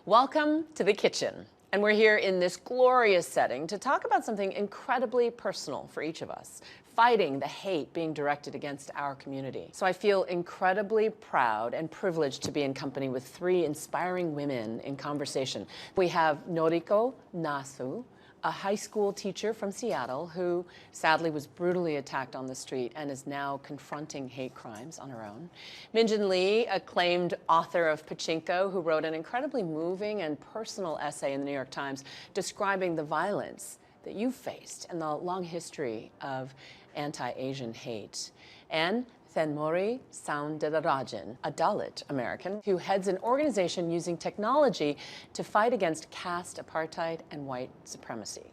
Welcome to the kitchen. And we're here in this glorious setting to talk about something incredibly personal for each of us, fighting the hate being directed against our community. So I feel incredibly proud and privileged to be in company with three inspiring women in conversation. We have Noriko Nasu, a high school teacher from Seattle who sadly was brutally attacked on the street and is now confronting hate crimes on her own. Minjin Lee, acclaimed author of Pachinko, who wrote an incredibly moving and personal essay in the New York Times describing the violence that you faced and the long history of anti-Asian hate. And Thenmozhi Soundararajan, a Dalit American who heads an organization using technology to fight against caste apartheid and white supremacy.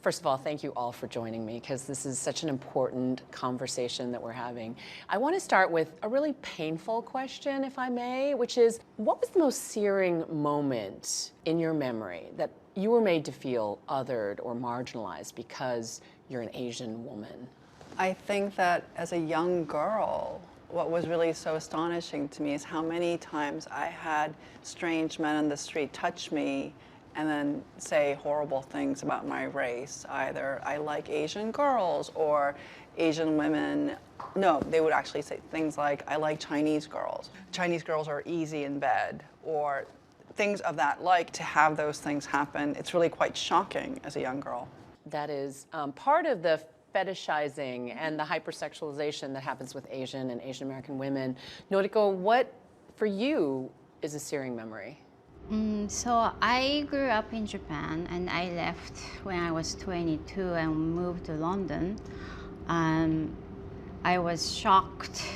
First of all, thank you all for joining me because this is such an important conversation that we're having. I want to start with a really painful question, if I may, which is, what was the most searing moment in your memory that you were made to feel othered or marginalized because you're an Asian woman? I think that as a young girl, what was really so astonishing to me is how many times I had strange men on the street touch me and then say horrible things about my race. Either I like Asian girls or Asian women. No, they would actually say things like, I like Chinese girls. Chinese girls are easy in bed, or things of that like. To have those things happen, it's really quite shocking as a young girl. That is part of the fetishizing and the hypersexualization that happens with Asian and Asian American women. Noriko, what for you is a searing memory? So I grew up in Japan and I left when I was 22 and moved to London. I was shocked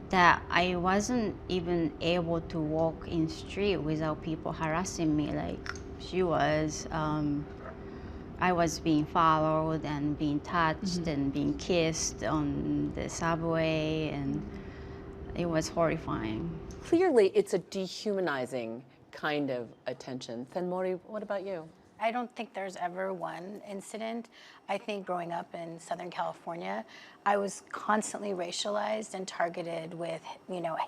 that I wasn't even able to walk in the street without people harassing me like she was. I was being followed and being touched and being kissed on the subway, and it was horrifying. Clearly, it's a dehumanizing kind of attention. Thenmozhi, what about you? I don't think there's ever one incident. I think growing up in Southern California, I was constantly racialized and targeted with,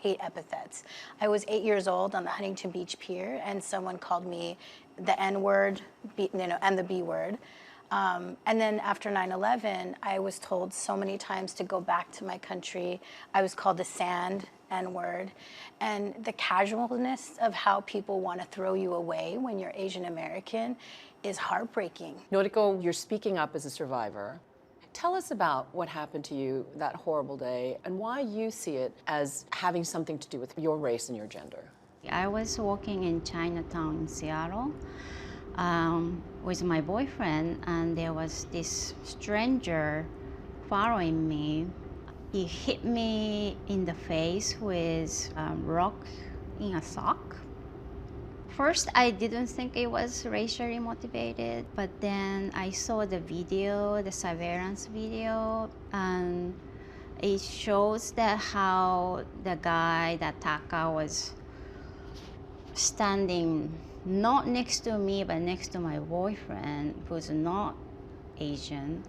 hate epithets. I was 8 years old on the Huntington Beach Pier, and someone called me the N-word, and the B-word. And then after 9/11, I was told so many times to go back to my country. I was called the sand N-word. And the casualness of how people want to throw you away when you're Asian American is heartbreaking. Noriko, you're speaking up as a survivor. Tell us about what happened to you that horrible day and why you see it as having something to do with your race and your gender. I was walking in Chinatown in Seattle with my boyfriend, and there was this stranger following me. He hit me in the face with a rock in a sock. First, I didn't think it was racially motivated, but then I saw the video, the surveillance video, and it shows that how the guy, the attacker, was standing not next to me, but next to my boyfriend, who's not Asian,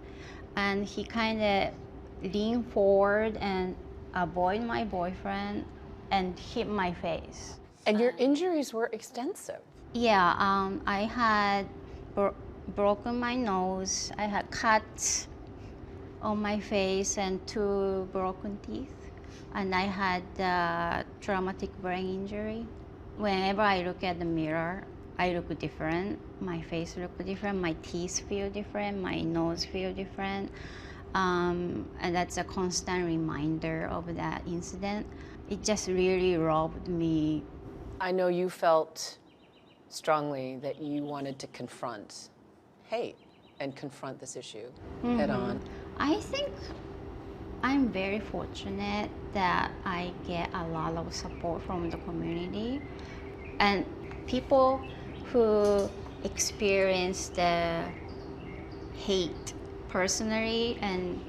and he kind of leaned forward and avoid my boyfriend and hit my face. And your injuries were extensive. Yeah, I had broken my nose. I had cuts on my face and 2 broken teeth. And I had traumatic brain injury. Whenever I look at the mirror, I look different. My face looks different. My teeth feel different. My nose feel different. And that's a constant reminder of that incident. It just really robbed me. I know you felt strongly that you wanted to confront hate and confront this issue head on. I think I'm very fortunate that I get a lot of support from the community and people who experience the hate personally and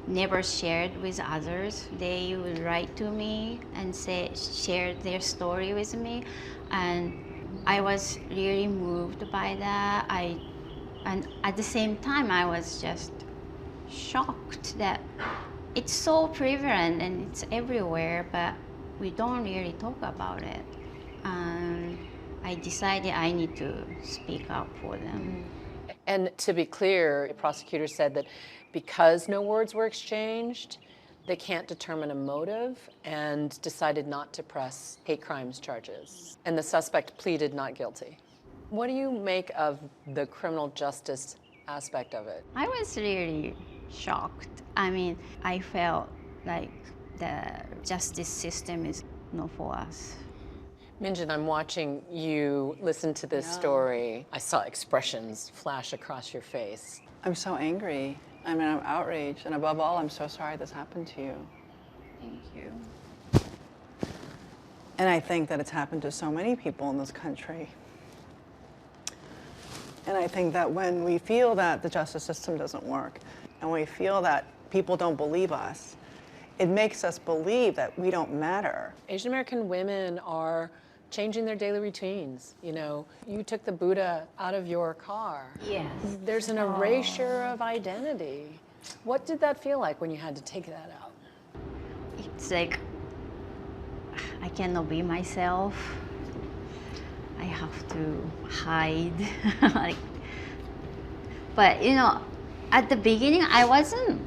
never shared with others. They would write to me and share their story with me, and I was really moved by that. And at the same time, I was just shocked that it's so prevalent and it's everywhere, but we don't really talk about it. I decided I need to speak up for them. And to be clear, the prosecutor said that because no words were exchanged, they can't determine a motive and decided not to press hate crimes charges. And the suspect pleaded not guilty. What do you make of the criminal justice aspect of it? I was really shocked. I mean, I felt like the justice system is not for us. Minjin, I'm watching you listen to this story. I saw expressions flash across your face. I'm so angry. I mean, I'm outraged. And above all, I'm so sorry this happened to you. Thank you. And I think that it's happened to so many people in this country. And I think that when we feel that the justice system doesn't work, and we feel that people don't believe us, it makes us believe that we don't matter. Asian American women are changing their daily routines. You know, you took the Buddha out of your car. Yes. There's an erasure of identity. What did that feel like when you had to take that out? It's like I cannot be myself. I have to hide. Like, but you know, at the beginning I wasn't.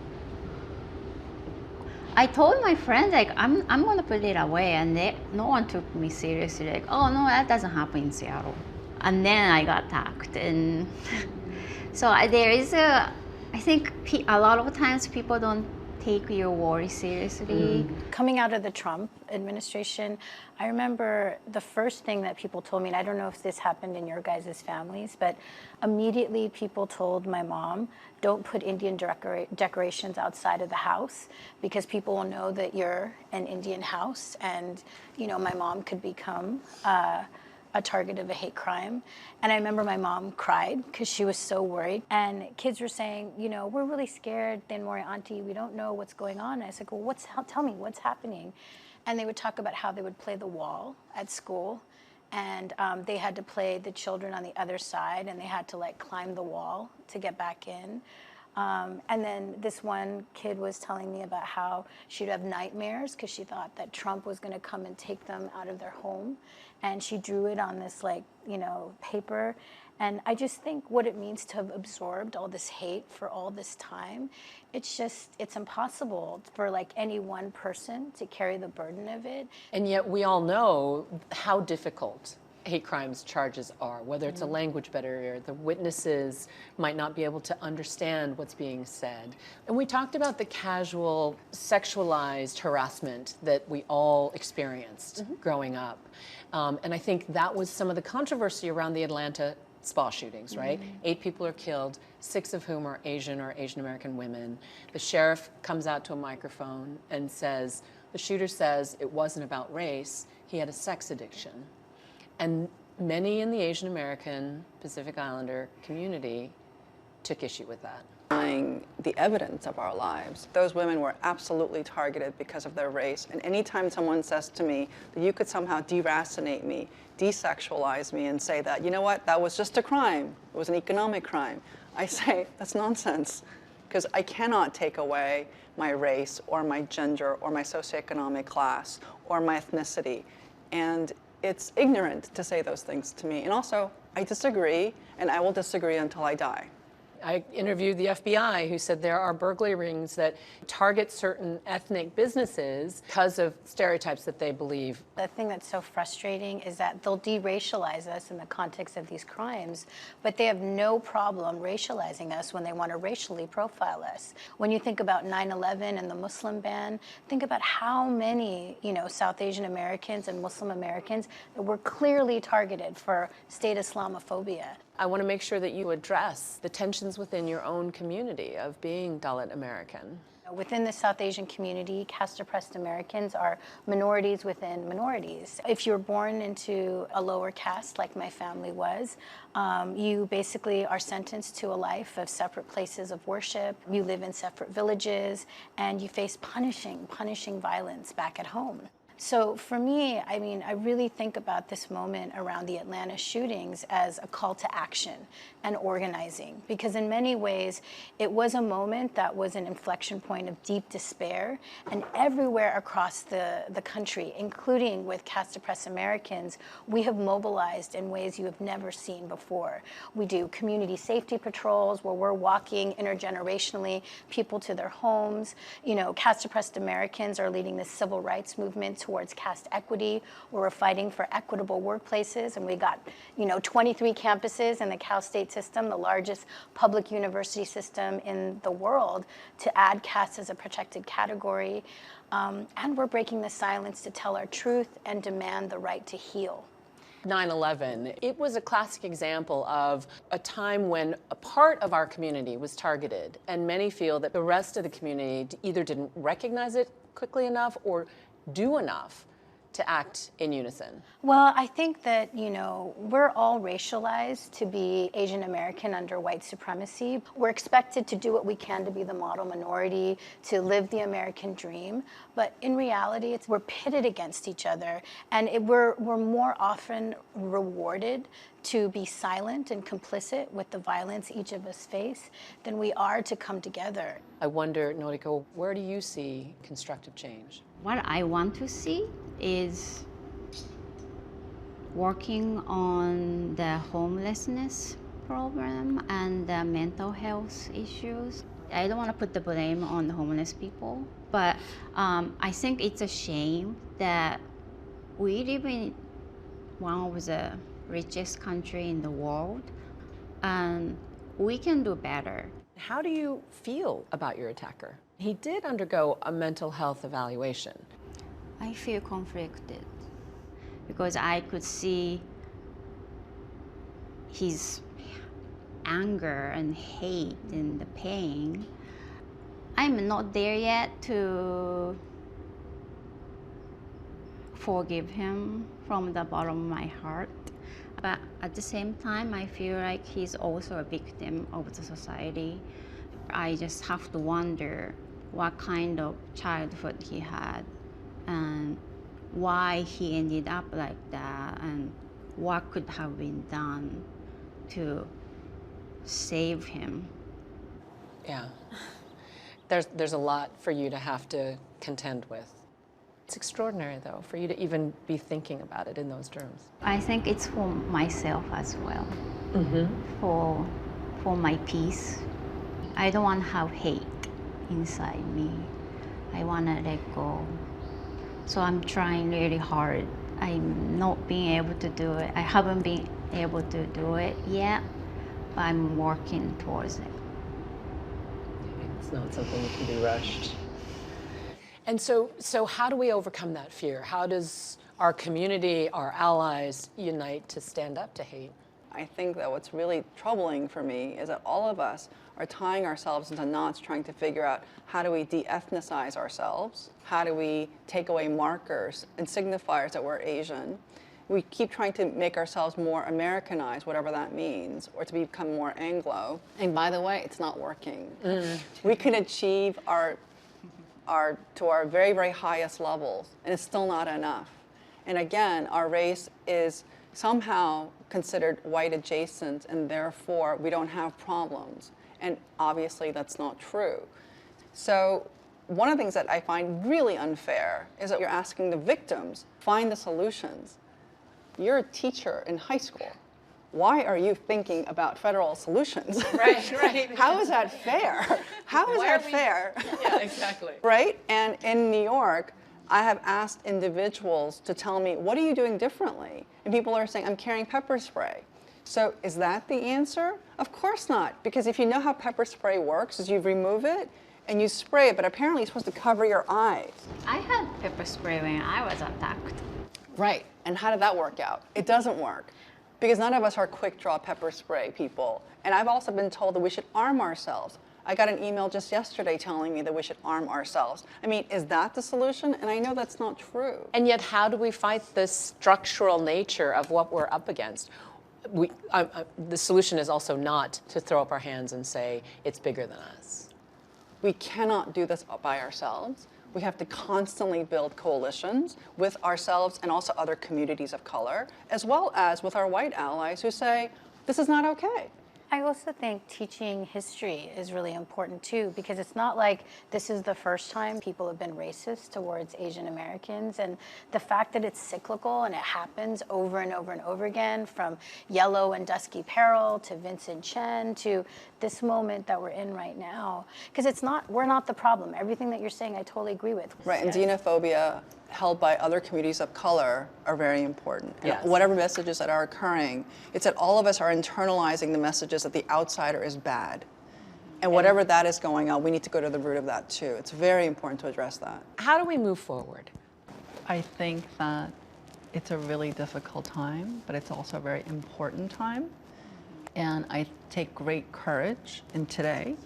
I told my friends like I'm gonna put it away, and no one took me seriously. Like, oh no, that doesn't happen in Seattle. And then I got attacked, and so there is I think a lot of times people don't take your worry seriously. Coming out of the Trump administration, I remember the first thing that people told me, and I don't know if this happened in your guys' families, but immediately people told my mom, don't put Indian decorations outside of the house because people will know that you're an Indian house, and you know my mom could become a target of a hate crime. And I remember my mom cried because she was so worried. And kids were saying, you know, we're really scared, Thenmozhi auntie, we don't know what's going on. And I said, well, tell me, what's happening? And they would talk about how they would play the wall at school. And they had to play the children on the other side, and they had to like climb the wall to get back in. And then this one kid was telling me about how she'd have nightmares because she thought that Trump was going to come and take them out of their home. And she drew it on this, like, you know, paper. And I just think what it means to have absorbed all this hate for all this time, it's impossible for like any one person to carry the burden of it. And yet we all know how difficult hate crimes charges are, whether it's a language barrier, the witnesses might not be able to understand what's being said. And we talked about the casual, sexualized harassment that we all experienced growing up. And I think that was some of the controversy around the Atlanta spa shootings, right? 8 people are killed, 6 of whom are Asian or Asian American women. The sheriff comes out to a microphone and says, the shooter says it wasn't about race, he had a sex addiction. And many in the Asian American Pacific Islander community took issue with that. The evidence of our lives. Those women were absolutely targeted because of their race. And anytime someone says to me that you could somehow deracinate me, desexualize me, and say that, you know what, that was just a crime, it was an economic crime, I say, that's nonsense. Because I cannot take away my race or my gender or my socioeconomic class or my ethnicity. And it's ignorant to say those things to me. And also, I disagree, and I will disagree until I die. I interviewed the FBI, who said there are burglary rings that target certain ethnic businesses because of stereotypes that they believe. The thing that's so frustrating is that they'll deracialize us in the context of these crimes, but they have no problem racializing us when they want to racially profile us. When you think about 9/11 and the Muslim ban, think about how many, you know, South Asian Americans and Muslim Americans that were clearly targeted for state Islamophobia. I want to make sure that you address the tensions within your own community of being Dalit American. Within the South Asian community, caste-oppressed Americans are minorities within minorities. If you're born into a lower caste, like my family was, you basically are sentenced to a life of separate places of worship. You live in separate villages, and you face punishing violence back at home. So for me, I mean, I really think about this moment around the Atlanta shootings as a call to action and organizing, because in many ways, it was a moment that was an inflection point of deep despair, and everywhere across the country, including with Caste oppressed Americans, we have mobilized in ways you have never seen before. We do community safety patrols where we're walking intergenerationally people to their homes. You know, Caste oppressed Americans are leading the civil rights movement towards caste equity, where we're fighting for equitable workplaces, and we got, 23 campuses in the Cal State system, the largest public university system in the world, to add caste as a protected category. And we're breaking the silence to tell our truth and demand the right to heal. 9/11, it was a classic example of a time when a part of our community was targeted, and many feel that the rest of the community either didn't recognize it quickly enough or do enough to act in unison. Well, I think that, we're all racialized to be Asian American under white supremacy. We're expected to do what we can to be the model minority, to live the American dream. But in reality, we're pitted against each other, and we're more often rewarded to be silent and complicit with the violence each of us face than we are to come together. I wonder, Noriko, where do you see constructive change? What I want to see is working on the homelessness problem and the mental health issues. I don't want to put the blame on the homeless people, but I think it's a shame that we live in one of the richest country in the world, and we can do better. How do you feel about your attacker? He did undergo a mental health evaluation. I feel conflicted because I could see his anger and hate and the pain. I'm not there yet to forgive him from the bottom of my heart. But at the same time, I feel like he's also a victim of the society. I just have to wonder what kind of childhood he had and why he ended up like that and what could have been done to save him. Yeah. There's a lot for you to have to contend with. It's extraordinary, though, for you to even be thinking about it in those terms. I think it's for myself as well, for my peace. I don't want to have hate inside me. I want to let go. So I'm trying really hard. I'm not being able to do it. I haven't been able to do it yet, but I'm working towards it. It's not something that can be rushed. And so how do we overcome that fear? How does our community, our allies, unite to stand up to hate? I think that what's really troubling for me is that all of us are tying ourselves into knots trying to figure out how do we de-ethnicize ourselves? How do we take away markers and signifiers that we're Asian? We keep trying to make ourselves more Americanized, whatever that means, or to become more Anglo. And by the way, it's not working. We can achieve to our very, very highest levels, and it's still not enough. And again, our race is somehow considered white adjacent, and therefore we don't have problems. And obviously that's not true. So one of the things that I find really unfair is that you're asking the victims, find the solutions. You're a teacher in high school. Why are you thinking about federal solutions? Right. How is that fair? How is that fair? Yeah, exactly. Right? And in New York, I have asked individuals to tell me, what are you doing differently? And people are saying, I'm carrying pepper spray. So is that the answer? Of course not, because if you know how pepper spray works, is you remove it and you spray it, but apparently you're supposed to cover your eyes. I had pepper spray when I was attacked. Right, and how did that work out? It doesn't work, because none of us are quick draw pepper spray people. And I've also been told that we should arm ourselves. I got an email just yesterday telling me that we should arm ourselves. I mean, is that the solution? And I know that's not true. And yet, how do we fight the structural nature of what we're up against? The solution is also not to throw up our hands and say, it's bigger than us. We cannot do this by ourselves. We have to constantly build coalitions with ourselves and also other communities of color, as well as with our white allies who say, this is not okay. I also think teaching history is really important too, because it's not like this is the first time people have been racist towards Asian Americans, and the fact that it's cyclical and it happens over and over and over again, from Yellow and Dusky Peril to Vincent Chen to this moment that we're in right now, because we're not the problem. Everything that you're saying, I totally agree with. Right, and xenophobia held by other communities of color are very important. And Yes. whatever messages that are occurring, it's that all of us are internalizing the messages that the outsider is bad. And whatever that is going on, we need to go to the root of that too. It's very important to address that. How do we move forward? I think that it's a really difficult time, but it's also a very important time. And I take great courage in today.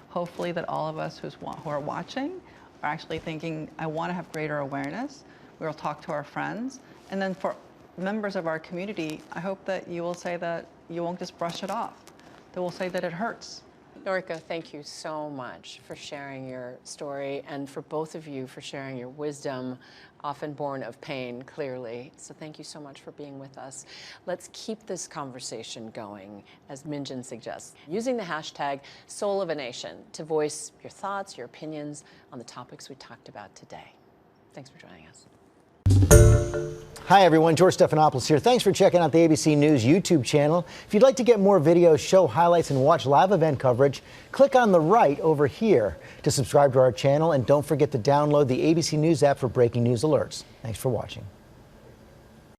Hopefully that all of us who are watching are actually thinking, I want to have greater awareness. We'll talk to our friends. And then for members of our community, I hope that you will say that you won't just brush it off. That will say that it hurts. Noriko, thank you so much for sharing your story, and for both of you for sharing your wisdom, often born of pain, clearly. So thank you so much for being with us. Let's keep this conversation going, as Minjin suggests, using the hashtag Soul of a Nation to voice your thoughts, your opinions on the topics we talked about today. Thanks for joining us. Hi everyone, George Stephanopoulos here. Thanks for checking out the ABC News YouTube channel. If you'd like to get more videos, show highlights, and watch live event coverage, click on the right over here to subscribe to our channel, and don't forget to download the ABC News app for breaking news alerts. Thanks for watching.